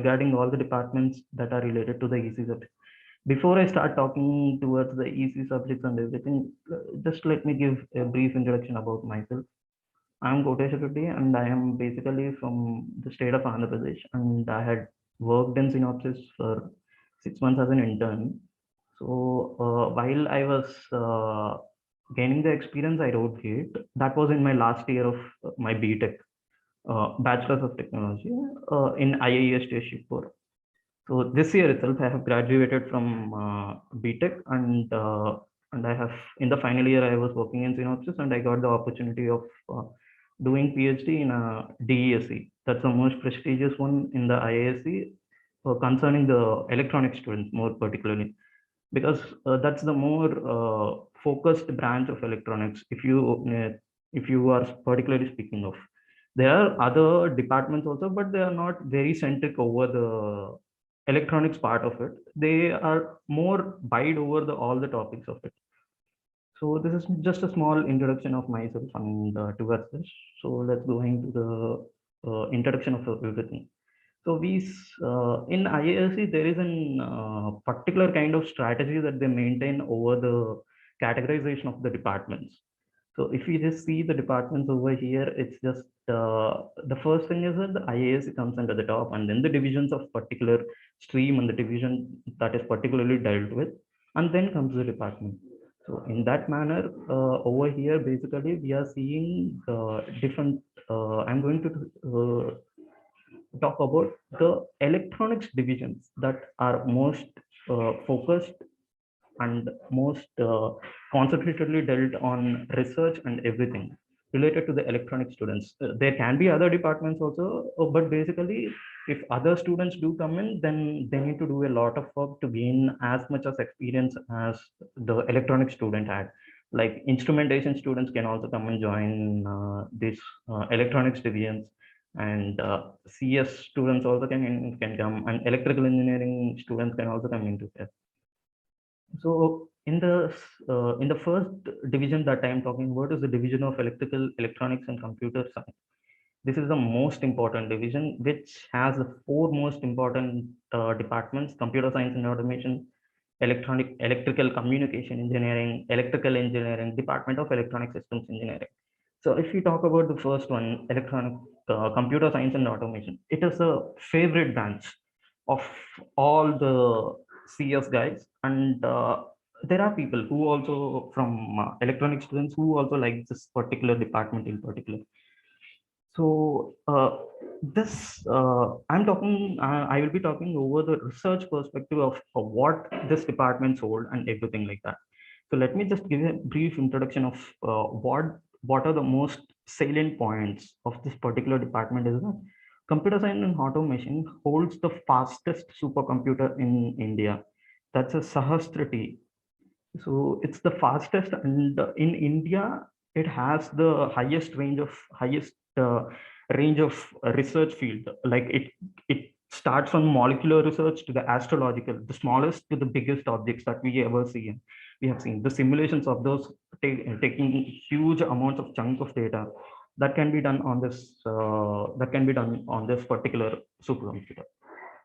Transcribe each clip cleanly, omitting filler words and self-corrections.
regarding all the departments that are related to the EC subject. Before I start talking towards the EC subjects and everything, just let me give a brief introduction about myself. I'm Kotesh Reddy, and I am basically from the state of Andhra Pradesh, and I had worked in Synopsys for 6 months as an intern. So while I was gaining the experience, I wrote GATE. That was in my last year of my B.Tech, Bachelor's of Technology, in IISc Shipur. So this year itself, I have graduated from B.Tech, and I have, in the final year, I was working in Synopsys, and I got the opportunity of doing Ph.D. in DESC. That's the most prestigious one in the IISc, concerning the electronic students more particularly, because that's the more focused branch of electronics. If you are particularly speaking of, there are other departments also, but they are not very centric over the electronics part of it. They are more wide over all the topics of it. So this is just a small introduction of myself and towards this. So let's go into the introduction of everything. So in IISc, there is a particular kind of strategy that they maintain over the categorization of the departments. So if you just see the departments over here, it's just the first thing is that the IISc comes under the top, and then the divisions of particular stream and the division that is particularly dealt with, and then comes the department. So in that manner, over here, basically, we are seeing different, I'm going to talk about the electronics divisions that are most focused and most concentratedly dealt on research and everything related to the electronic students. There can be other departments also, but basically, if other students do come in, then they need to do a lot of work to gain as much as experience as the electronic student had. Like instrumentation students can also come and join these electronics divisions, and CS students also can come, and electrical engineering students can also come into there. So in the first division that I am talking about is the division of electrical, electronics, and computer science. This is the most important division, which has the four most important departments: computer science and automation, electrical communication engineering, electrical engineering, department of electronic systems engineering. So if we talk about the first one, computer science and automation, it is a favorite branch of all the CS guys, and there are people who also from electronic students who also like this particular department in particular. So I'm talking. I will be talking over the research perspective of what this departments hold and everything like that. So let me just give a brief introduction of what are the most salient points of this particular department. Is that computer science and automation holds the fastest supercomputer in India. That's a Sahasrati. So it's the fastest, and in India, it has the highest range of research field. Like it starts from molecular research to the astrological, the smallest to the biggest objects that we ever see. We have seen the simulations of those taking huge amounts of chunk of data that can be done on this particular supercomputer.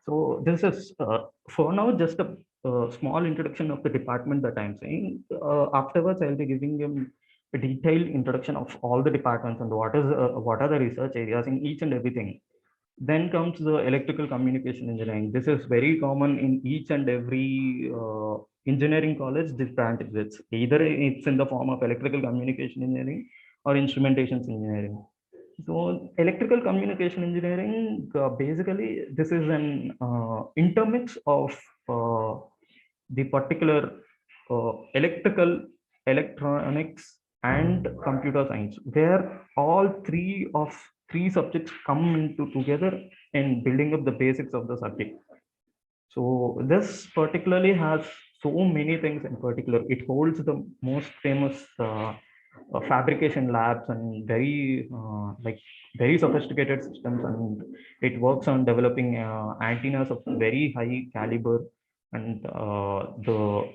So this is for now just a small introduction of the department that I'm saying. Afterwards, I'll be giving you a detailed introduction of all the departments and what are the research areas in each and everything. Then comes the electrical communication engineering. This is very common in each and every engineering college. This branch exists. Either it's in the form of electrical communication engineering or instrumentation engineering. So electrical communication engineering, basically, this is an intermix of the particular electrical, electronics, and computer science, where all three subjects come into together in building up the basics of the subject. So this particularly has so many things in particular. It holds the most famous fabrication labs and very sophisticated systems, and it works on developing antennas of very high caliber, and the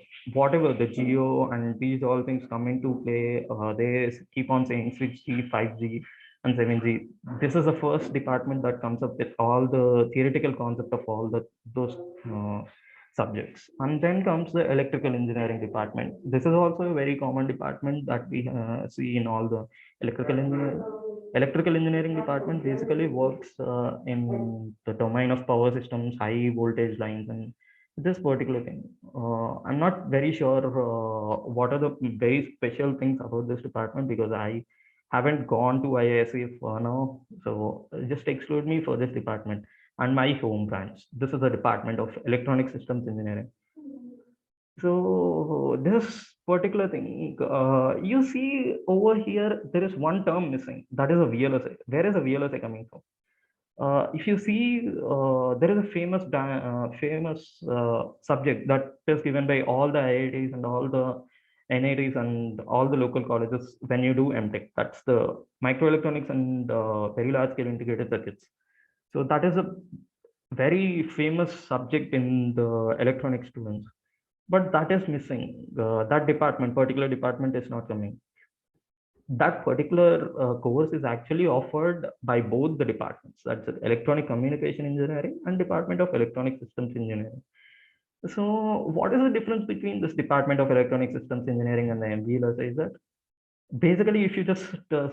geo and these all things come into play. They keep on saying 6G, 5G, and 7G. This is the first department that comes up with all the theoretical concept of all those uh, subjects. And then comes the electrical engineering department. This is also a very common department that we see in all the electrical engineering. Electrical engineering department basically works in the domain of power systems, high voltage lines, and this particular thing. I'm not very sure what are the very special things about this department, because I haven't gone to IISc for now. So just exclude me for this department and my home branch. This is the Department of Electronic Systems Engineering. So this particular thing, you see over here, there is one term missing. That is a VLSI. Where is a VLSI coming from? If you see, there is a famous subject that is given by all the IITs and all the NITs and all the local colleges when you do M.Tech. That's the microelectronics and very large scale integrated circuits. So that is a very famous subject in the electronic students, but that is missing. That particular department is not coming. That particular course is actually offered by both the departments. That's Electronic Communication Engineering and Department of Electronic Systems Engineering. So what is the difference between this Department of Electronic Systems Engineering and the MVLSI is that basically, if you just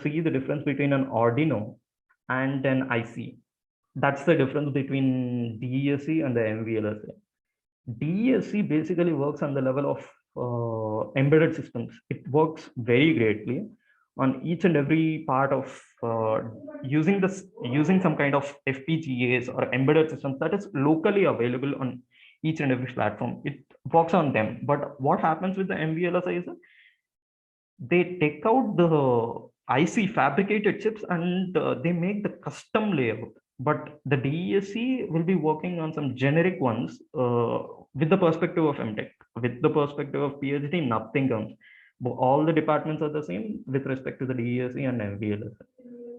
see the difference between an Arduino and an IC, that's the difference between DESC and the MVLSI. DESC basically works on the level of embedded systems. It works very greatly on each and every part of using some kind of FPGAs or embedded systems that is locally available on each and every platform. It works on them. But what happens with the MVLSI is that they take out the IC fabricated chips and they make the custom layout. But the DESC will be working on some generic ones with the perspective of M.Tech. With the perspective of Ph.D., nothing comes. But all the departments are the same with respect to the DESC and MVLSI.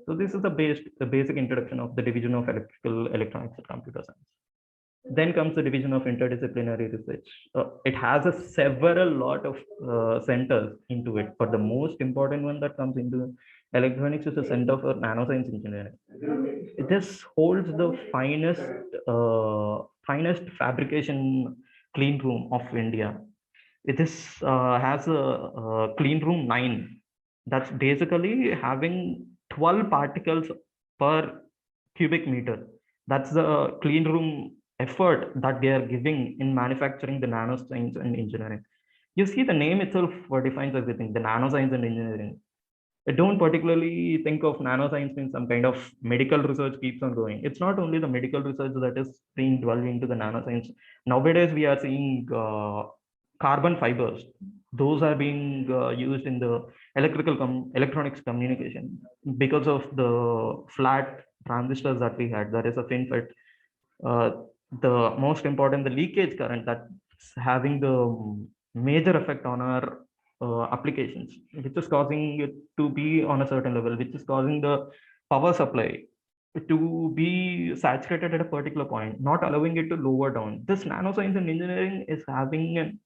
So this is the basic introduction of the division of electrical electronics and computer science. Then comes the division of interdisciplinary research. It has a several lot of centers into it, but the most important one that comes into electronics is the Center for Nanoscience Engineering. This holds the finest fabrication clean room of India. It has a clean room 9. That's basically having 12 particles per cubic meter. That's the clean room effort that they are giving in manufacturing the nanoscience and engineering. You see, the name itself defines everything. The nanoscience and engineering. I don't particularly think of nanoscience in some kind of medical research keeps on going. It's not only the medical research that is being dwelled into the nanoscience. Nowadays, we are seeing carbon fibers. Those are being used in the electronics communication because of the flat transistors that we had. That is a FinFET. The most important, the leakage current that's having the major effect on our applications, which is causing it to be on a certain level, which is causing the power supply to be saturated at a particular point, not allowing it to lower down. This nanoscience and engineering is having an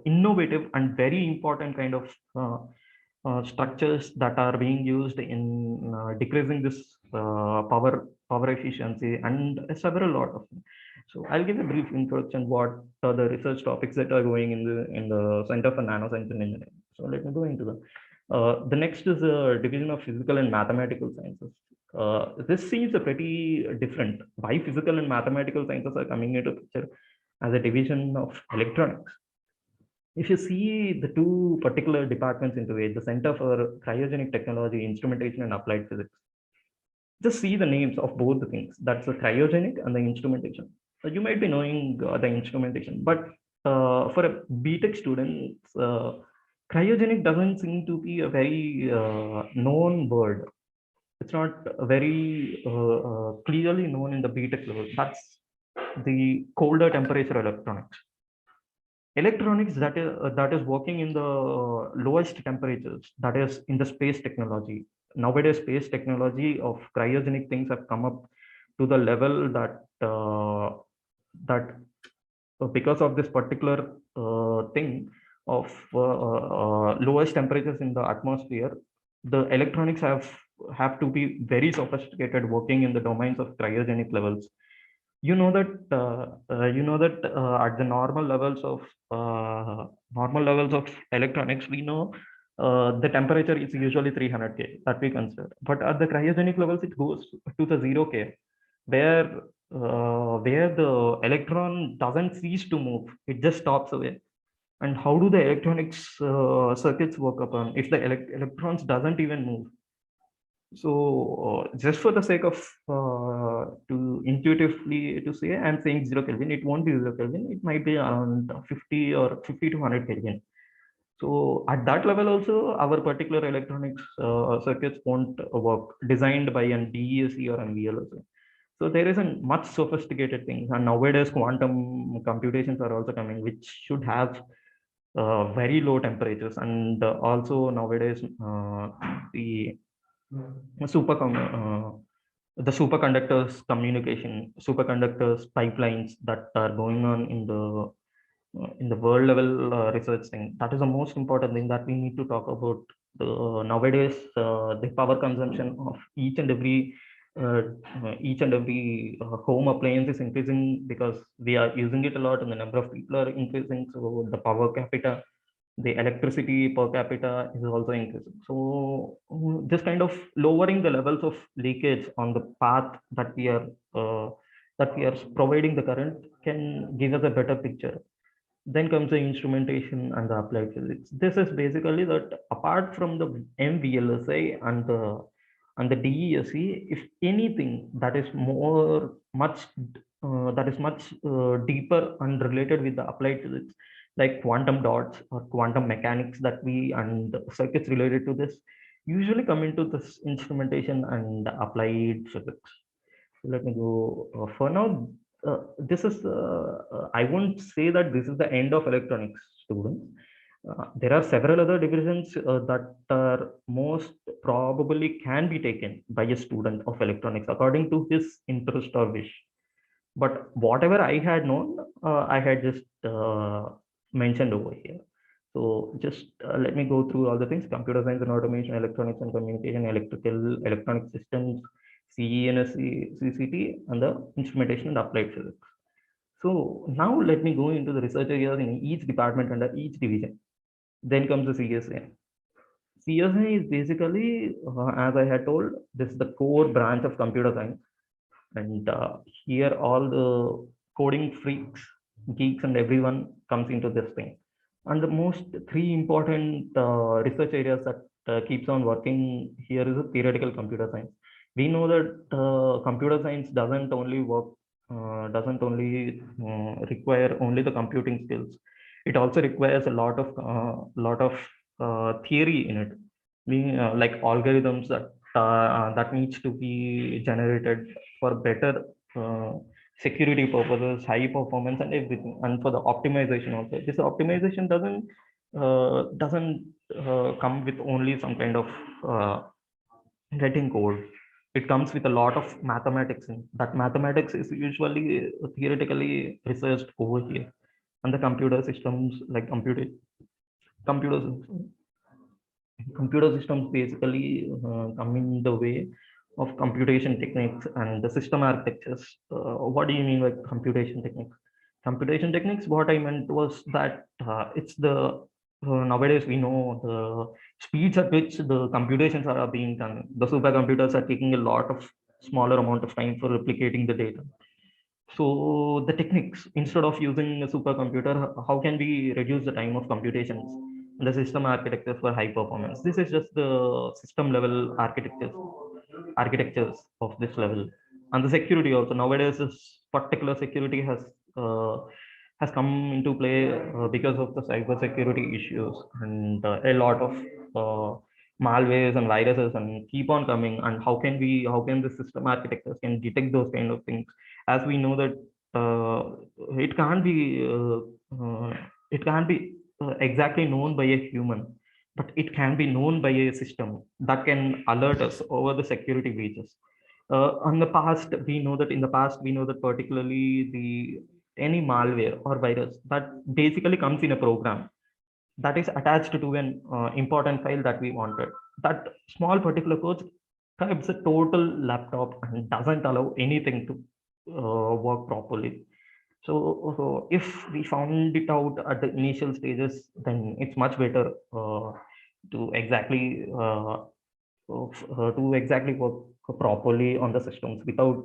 innovative and very important kind of structures that are being used in decreasing this power efficiency and several lot of things. So I'll give a brief introduction what are the research topics that are going in the Center for Nanoscience and Engineering. So let me go into them. The next is the division of physical and mathematical sciences. This seems a pretty different. Why physical and mathematical sciences are coming into picture as a division of electronics? If you see the two particular departments into it, the Center for Cryogenic Technology, Instrumentation and Applied Physics, just see the names of both the things. That's the cryogenic and the instrumentation. So you might be knowing the instrumentation, but for a B.Tech student, cryogenic doesn't seem to be a very known word. It's not very clearly known in the B.Tech level. That's the colder temperature electronics. Electronics that is working in the lowest temperatures, that is in the space technology. Nowadays, space technology of cryogenic things have come up to the level that because of this particular thing of lowest temperatures in the atmosphere, the electronics have have to be very sophisticated working in the domains of cryogenic levels. At the normal levels of electronics, we know the temperature is usually 300 K that we consider. But at the cryogenic levels, it goes to the 0 K, where the electron doesn't cease to move; it just stops away. And how do the electronics circuits work upon if the electrons doesn't even move? So just for the sake of to intuitively to say, I'm saying 0 Kelvin. It won't be 0 Kelvin. It might be around 50 or 50 to 100 Kelvin. So at that level also, our particular electronics circuits won't work, designed by an DESE or an VLSI. So there isn't much sophisticated things. And nowadays, quantum computations are also coming, which should have very low temperatures. And also nowadays, the the superconductors communication, superconductors pipelines that are going on in the world level research thing. That is the most important thing that we need to talk about. Nowadays, the power consumption of uh, home appliance is increasing because we are using it a lot, and the number of people are increasing. So the power capita, the electricity per capita is also increasing. So this kind of lowering the levels of leakage on the path uh, that we are providing the current can give us a better picture. Then comes the instrumentation and the applied physics. This is basically that apart from the MVLSI and the DESE, if anything that is much deeper and related with the applied physics, like quantum dots or quantum mechanics that we and circuits related to this, usually come into this instrumentation and applied physics. So let me go for now. This is I won't say that this is the end of electronics, students. There are several other divisions that are most probably can be taken by a student of electronics according to his interest or wish. But whatever I had known, I had just mentioned over here. So just let me go through all the things: computer science and automation, electronics and communication, electronic systems, CENSC, CCT, and the instrumentation and applied physics. So now let me go into the research areas in each department under each division. Then comes the CSA. CSA is basically, as I had told, this is the core branch of computer science. And here all the coding freaks, geeks, and everyone comes into this thing. And the most three important research areas that keeps on working here is a theoretical computer science. We know that computer science doesn't only require only the computing skills. It also requires a lot of theory in it, being like algorithms that needs to be generated for better security purposes, high performance, and everything, and for the optimization also. This optimization doesn't come with only some kind of uh, writing code. It comes with a lot of mathematics. In that mathematics is usually theoretically researched over here, and the computer systems like computers computer systems basically come in the way of computation techniques and the system architectures. What do you mean by computation techniques? Computation techniques, what I meant was that it's the nowadays we know the speeds at which the computations are being done. The supercomputers are taking a lot of smaller amount of time for replicating the data. So the techniques, instead of using a supercomputer, how can we reduce the time of computations and the system architecture for high performance? This is just the system level architectures of this level. And the security also, nowadays this particular security has come into play because of the cyber security issues, and a lot of uh, malwares and viruses and keep on coming. And how can the system architectures can detect those kind of things, as we know that uh, it can't be uh, uh, it can't be exactly known by a human, but it can be known by a system that can alert us over the security breaches. In the past we know that particularly the any malware or virus that basically comes in a program that is attached to an important file that we wanted. That small particular code It's a total laptop and doesn't allow anything to work properly. So if we found it out at the initial stages, then it's much better to exactly to exactly work properly on the systems without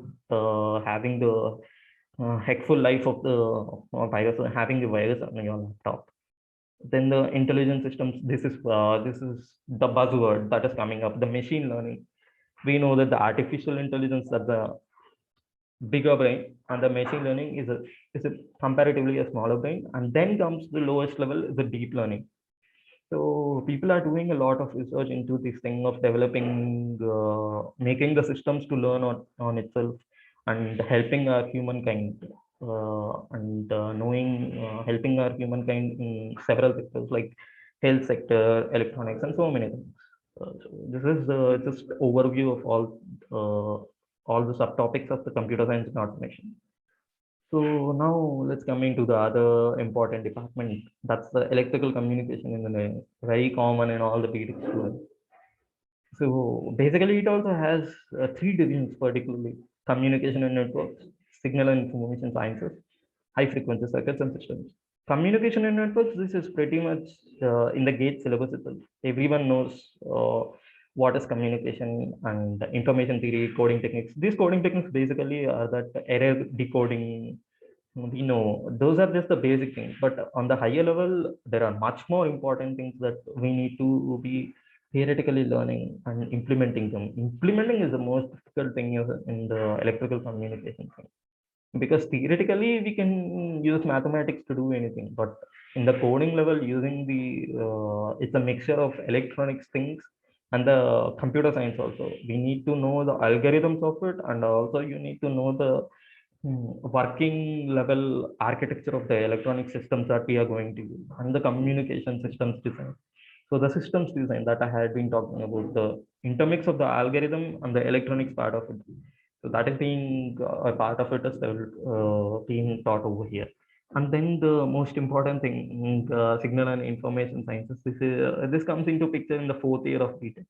having the heckful life of the virus, having the virus on your laptop. Then the intelligent systems. This is the buzzword that is coming up. The machine learning. We know that the artificial intelligence, that the bigger brain, and the machine learning is a comparatively a smaller brain, and then comes the lowest level, the deep learning. So people are doing a lot of research into this thing of developing, making the systems to learn on itself, and helping our humankind, and helping our humankind in several sectors like health sector, electronics, and so many things. So this is just overview of all the subtopics of the computer science and automation. So now let's come into the other important department. That's the electrical communication, in the very common in all the B.Tech students. So basically, it also has three divisions, particularly communication and networks, signal and information sciences, high frequency circuits and systems. Communication and networks, this is pretty much in the GATE syllabus itself. Everyone knows what is communication and information theory, coding techniques. These coding techniques basically are that error decoding. We know those are just the basic things, but on the higher level, there are much more important things that we need to be theoretically learning and implementing them. Implementing is the most difficult thing in the electrical communication thing, because theoretically we can use mathematics to do anything, but in the coding level, using the it's a mixture of electronics things and the computer science also. We need to know the algorithms of it, and also you need to know the working level architecture of the electronic systems that we are going to use, and the communication systems design. So the systems design that I had been talking about, the intermix of the algorithm and the electronics part of it. So that is being a part of it is being taught over here. And then the most important thing, signal and information sciences. This comes into picture in the fourth year of B.Tech.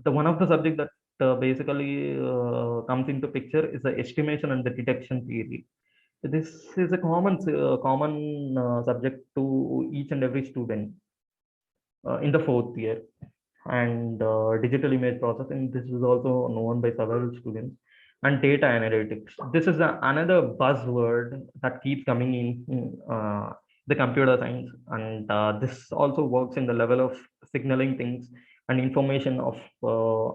The one of the subject that basically comes into picture is the estimation and the detection theory. This is a common subject to each and every student in the fourth year. And digital image processing, this is also known by several students. And data analytics, this is another buzzword that keeps coming in the computer science, and this also works in the level of signaling things and information of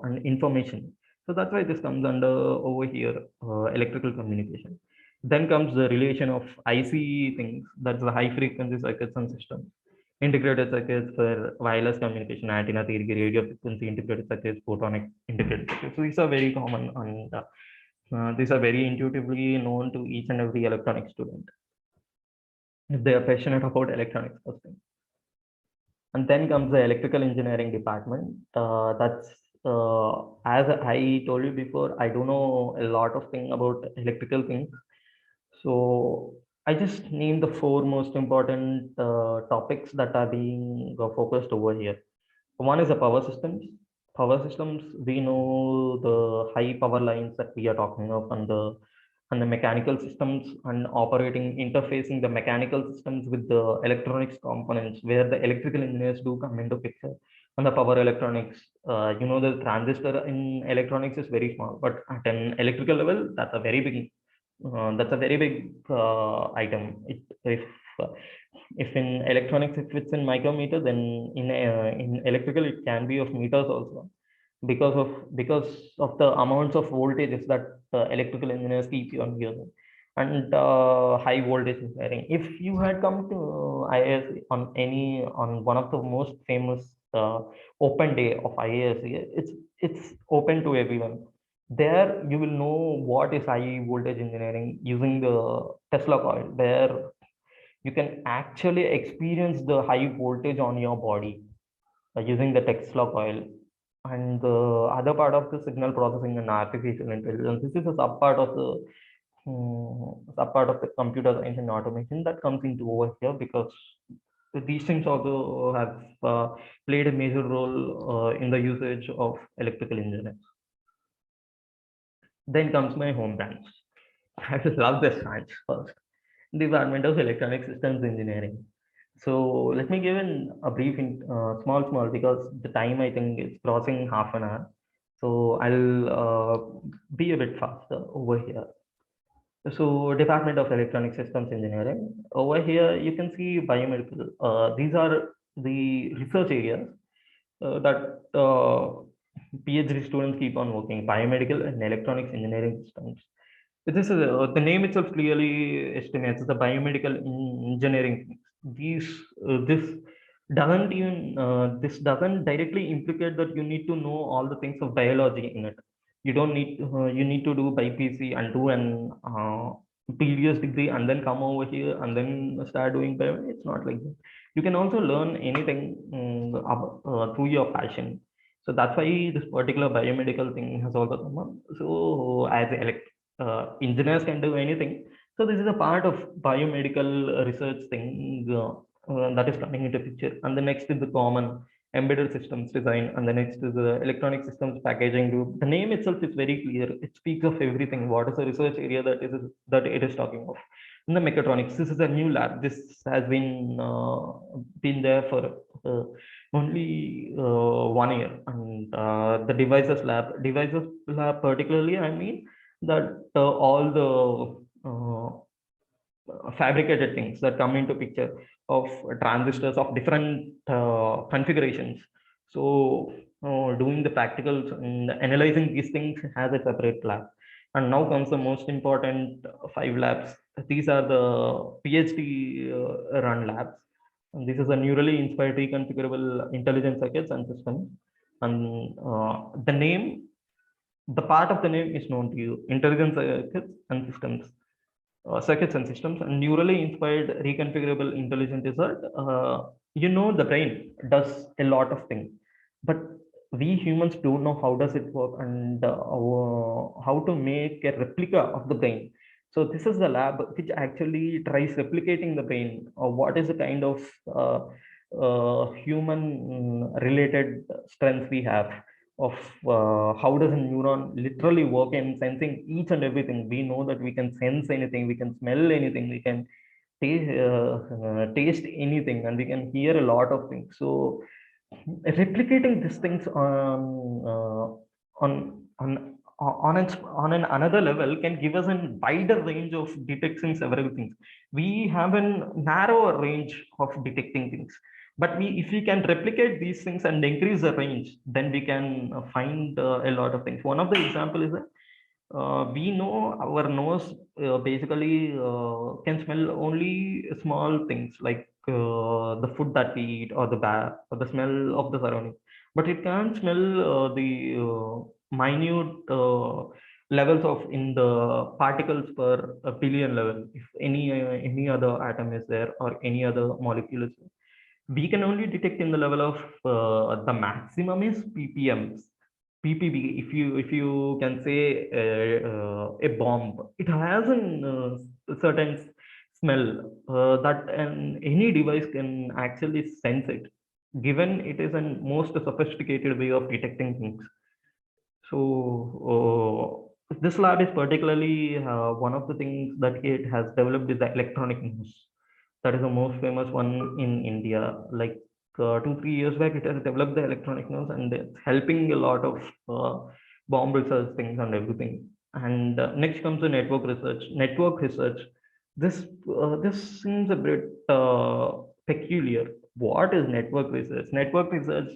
and information. So that's why this comes under over here, electrical communication. Then comes the relation of IC things, that's the high frequency circuits and systems. Integrated circuits for wireless communication, antenna theory, radio frequency integrated circuits, photonic integrated circuits. So these are very common, and these are very intuitively known to each and every electronic student if they are passionate about electronics first thing. And then comes the electrical engineering department. That's as I told you before, I don't know a lot of thing about electrical things. So I just named the four most important topics that are being focused over here. One is the power systems. Power systems, we know the high power lines that we are talking of, and the mechanical systems, and operating, interfacing the mechanical systems with the electronics components, where the electrical engineers do come into picture. And the power electronics, the transistor in electronics is very small, but at an electrical level, that's a very big item. Uh, if in electronics if it's in micrometer, then in electrical it can be of meters also, because of the amounts of voltages that electrical engineers keep on using, and high voltage wiring. If you had come to IISc on one of the most famous open day of IISc, it's open to everyone. There you will know what is high voltage engineering using the Tesla coil. There you can actually experience the high voltage on your body using the Tesla coil. And the other part of the signal processing and artificial intelligence, this is a subpart of the computer science and automation that comes into over here, because these things also have played a major role in the usage of electrical engineering. Then comes my home branch. I love this branch first. Department of Electronic Systems Engineering. So let me give a brief, small, because the time I think is crossing half an hour. So I'll be a bit faster over here. So Department of Electronic Systems Engineering. Over here, you can see biomedical. These are the research areas that PhD students keep on working, biomedical and electronics engineering systems. This is the name itself clearly estimates the biomedical engineering. This doesn't directly implicate that you need to know all the things of biology in it. You don't need you need to do BPC and do an previous degree and then come over here and then start doing biomedical. It's not like that. You can also learn anything through your passion. So that's why this particular biomedical thing has also come up. So as engineers can do anything. So this is a part of biomedical research thing that is coming into picture. And the next is the common embedded systems design, and the next is the electronic systems packaging group. The name itself is very clear. It speaks of everything. What is the research area that it is talking of? In the mechatronics, this is a new lab. This has been there for only 1 year, and the devices lab particularly, I mean that all the fabricated things that come into picture of transistors of different configurations. So doing the practicals and analyzing these things has a separate lab. And now comes the most important 5 labs. These are the PhD run labs. And this is a neurally inspired reconfigurable intelligent circuits and systems. And the part of the name is known to you: intelligent circuits and systems. Circuits and systems, and neurally inspired reconfigurable intelligent result. The brain does a lot of things, but we humans don't know how does it work, and how to make a replica of the brain. So this is the lab which actually tries replicating the brain, or what is the kind of human related strength we have of how does a neuron literally work in sensing each and everything. We know that we can sense anything, we can smell anything, we can taste anything, and we can hear a lot of things. So replicating these things on an another level can give us a wider range of detecting several things. We have a narrower range of detecting things, but if we can replicate these things and increase the range, then we can find a lot of things. One of the example is that we know our nose basically can smell only small things like the food that we eat, or the smell of the surrounding, but it can't smell the minute levels of in the particles per a billion level. If any other atom is there, or any other molecule is there, we can only detect in the level of the maximum is ppms, ppb. If you can say a bomb, it has a certain smell that any device can actually sense it, given it is a most sophisticated way of detecting things. So this lab is particularly one of the things that it has developed is the electronic nose. That is the most famous one in India. Like 2 3 years back, it has developed the electronic nose, and it's helping a lot of bomb research things and everything. And next comes the network research. Network research. This seems a bit peculiar. What is network research? Network research,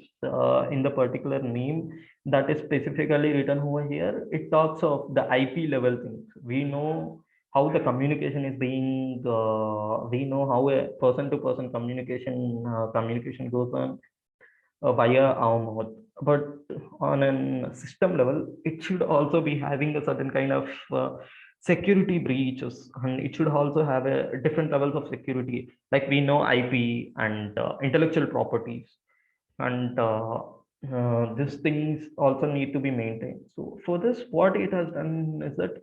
in the particular name that is specifically written over here, it talks of the IP level things. We know how the communication is being. We know how a person-to-person communication goes on via our mouth. But on a system level, it should also be having a certain kind of security breaches, and it should also have a different levels of security. Like we know IP and intellectual properties, and these things also need to be maintained. So for this, what it has done is that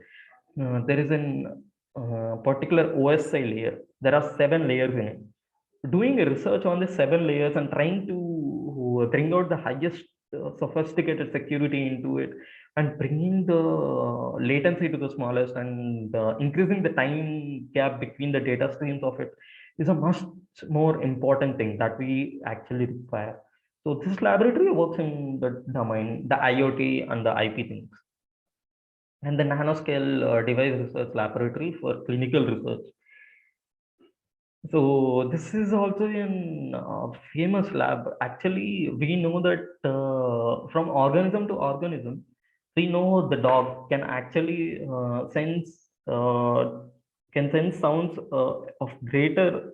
there is an particular OSI layer. There are 7 layers in it. Doing a research on the 7 layers and trying to bring out the highest sophisticated security into it, and bringing the latency to the smallest, and increasing the time gap between the data streams of it is a much more important thing that we actually require. So this laboratory works in the domain, the IoT and the IP things, and the nanoscale device research laboratory for clinical research. So this is also in famous lab. Actually, we know that from organism to organism, we know the dog can actually sense sounds of greater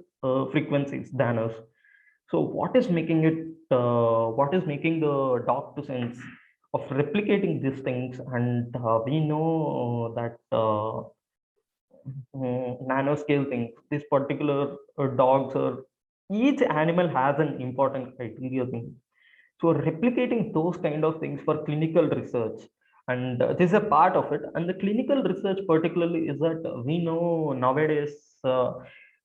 frequencies than us. So what is making it? What is making the dog to sense of replicating these things? And we know that. Nanoscale things. This particular dogs or each animal has an important criteria thing. So replicating those kind of things for clinical research, and this is a part of it. And the clinical research particularly is that we know nowadays there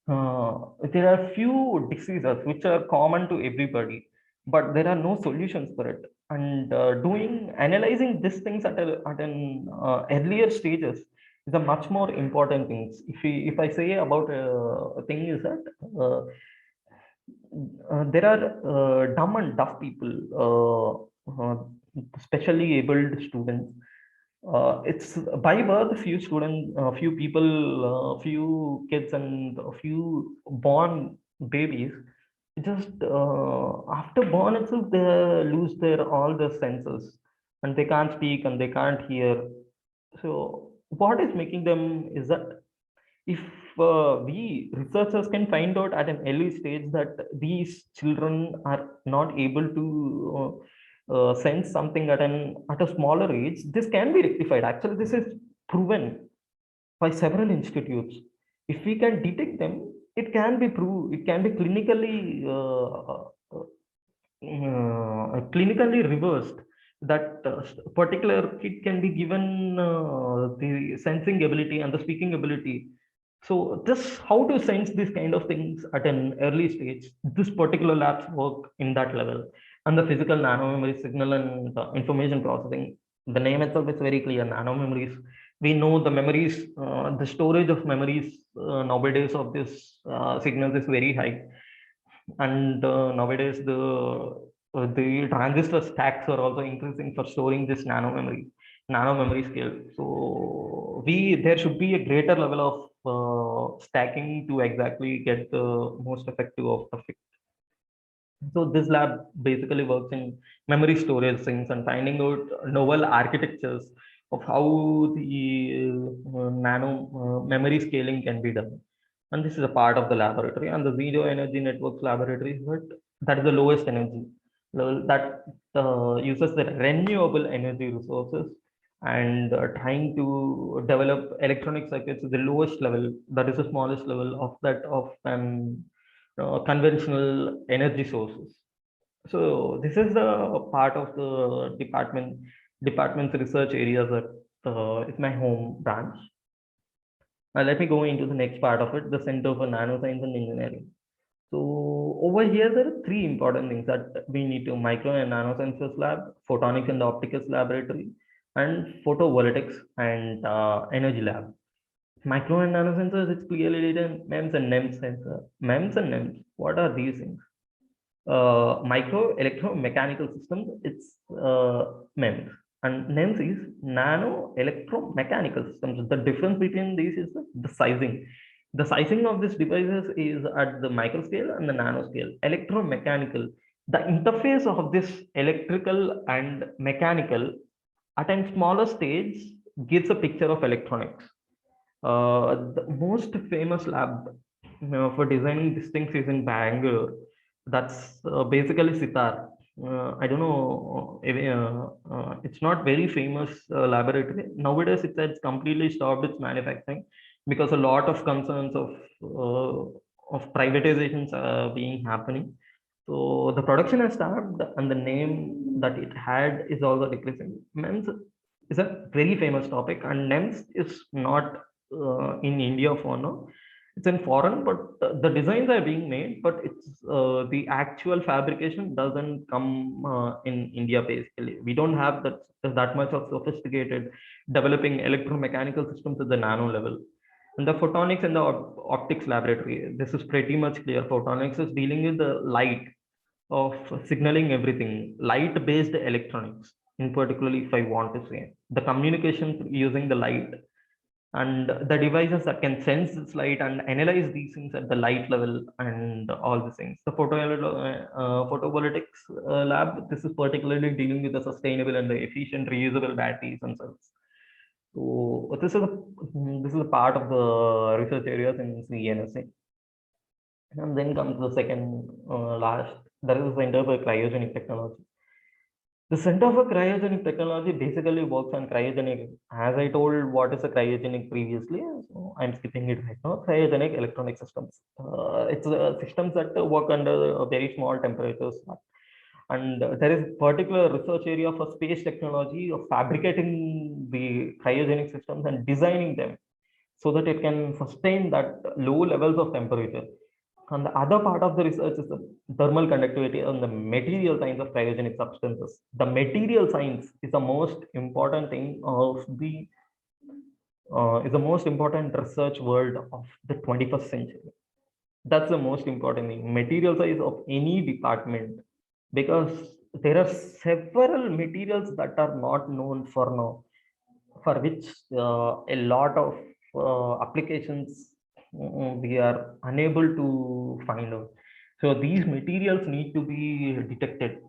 are few diseases which are common to everybody, but there are no solutions for it. And doing analyzing these things at an earlier stages is a much more important things. If I say about a thing is that there are dumb and deaf people, specially abled students. It's by birth, few students, few people, few kids, and a few born babies. Just after born itself, they lose their all the senses, and they can't speak and they can't hear. So what is making them is that if we researchers can find out at an early stage that these children are not able to sense something at a smaller age, this can be rectified. Actually, this is proven by several institutes. If we can detect them, it can be proved, it can be clinically reversed, that particular kid can be given the sensing ability and the speaking ability. So this how to sense these kind of things at an early stage. This particular labs work in that level, and the physical nano memory signal and information processing. The name itself is very clear. Nano memories. We know the memories, the storage of memories nowadays of this signals is very high, and nowadays the transistor stacks are also increasing for storing this nano memory scale. So we there should be a greater level of stacking to exactly get the most effective of the fix. So this lab basically works in memory storage things and finding out novel architectures of how the nano memory scaling can be done. And this is a part of the laboratory. And the zero energy networks laboratory, but that is the lowest energy level that uses the renewable energy resources, and trying to develop electronic circuits at the lowest level, that is the smallest level of that of an conventional energy sources. So this is the part of the department's research areas that is my home branch. Let me go into the next part of it, the Center for Nanoscience and Engineering. So over here, there are three important things that we need to: micro and nanosensors lab, photonics and optics laboratory, and photovoltaics and energy lab. Micro and nanosensors, it's clearly written MEMS and NEMS sensor. MEMS and NEMS, what are these things? Micro electromechanical systems, it's MEMS, and NEMS is nano electromechanical systems. The difference between these is the sizing. The sizing of these devices is at the micro scale and the nano scale. Electromechanical, the interface of this electrical and mechanical at a smaller stage gives a picture of electronics. The most famous lab for designing these things is in Bangalore. That's basically Sitar. I don't know. It's not very famous laboratory nowadays. It's completely stopped its manufacturing because a lot of concerns of privatizations are being happening. So the production has stopped, and the name that it had is also decreasing. MEMS is a very famous topic, and NEMS is not in India for now. It's in foreign, but the designs are being made, but it's the actual fabrication doesn't come in India. Basically, we don't have that much of sophisticated developing electromechanical systems at the nano level. And the photonics and the optics laboratory, this is pretty much clear. Photonics is dealing with the light of signaling everything, light based electronics in particularly, if I want to say the communication using the light, and the devices that can sense this light and analyze these things at the light level and all these things. The photovoltaics lab, this is particularly dealing with the sustainable and the efficient reusable batteries and cells. So this is a part of the research areas in CNSA. And then comes the second last, that is the Center for Cryogenic Technology. The Center for Cryogenic Technology basically works on cryogenic. As I told, what is a cryogenic previously, so I'm skipping it right now. Cryogenic electronic systems. It's systems that work under very small temperatures. And there is particular research area for space technology of fabricating the cryogenic systems and designing them so that it can sustain that low levels of temperature. And the other part of the research is the thermal conductivity and the material science of cryogenic substances. The material science is the most important thing of the is the most important research world of the 21st century. That's the most important thing. Material science of any department, because there are several materials that are not known for now, for which a lot of applications we are unable to find out. So these materials need to be detected,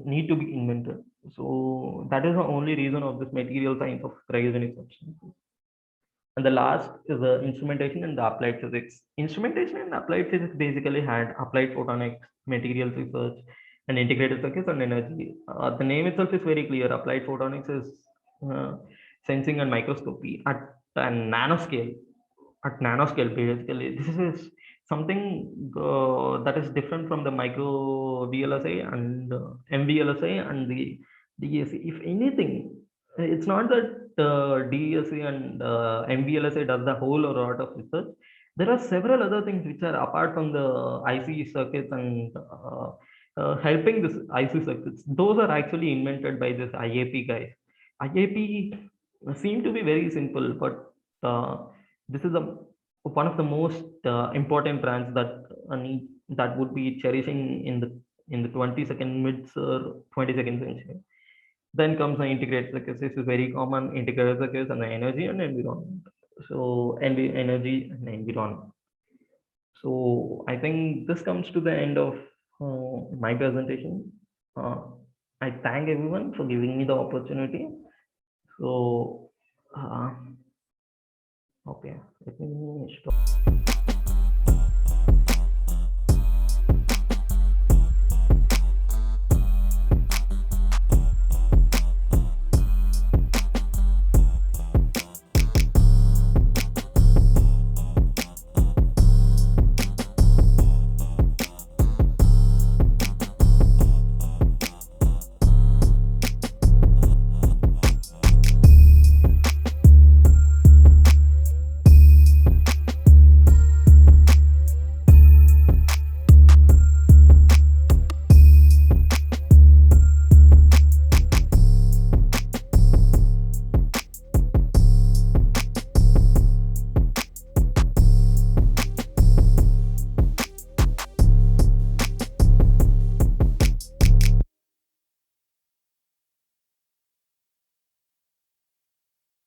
need to be invented. So that is the only reason of this material science of cryogenic substances. And the last is the instrumentation and the applied physics. Instrumentation and applied physics basically had applied photonics, materials research, and integrated circuits and energy. The name itself is very clear. Applied photonics is uh, sensing and microscopy at a nanoscale. At nanoscale, basically, this is something that is different from the micro VLSI and MVLSI and the DSC. If anything, it's not that DSC and MVLSI does the whole or lot of research. There are several other things which are apart from the IC circuits and helping this IC circuits. Those are actually invented by this IAP guys. IAP seem to be very simple, but this is one of the most important brands that that would be cherishing in the 22nd mids or 22nd century. Then comes the integrated circuits. This is very common, integrated circuits and the energy and environment. So energy and environment. So I think this comes to the end of my presentation. Uh, I thank everyone for giving me the opportunity. So okay, let me stop.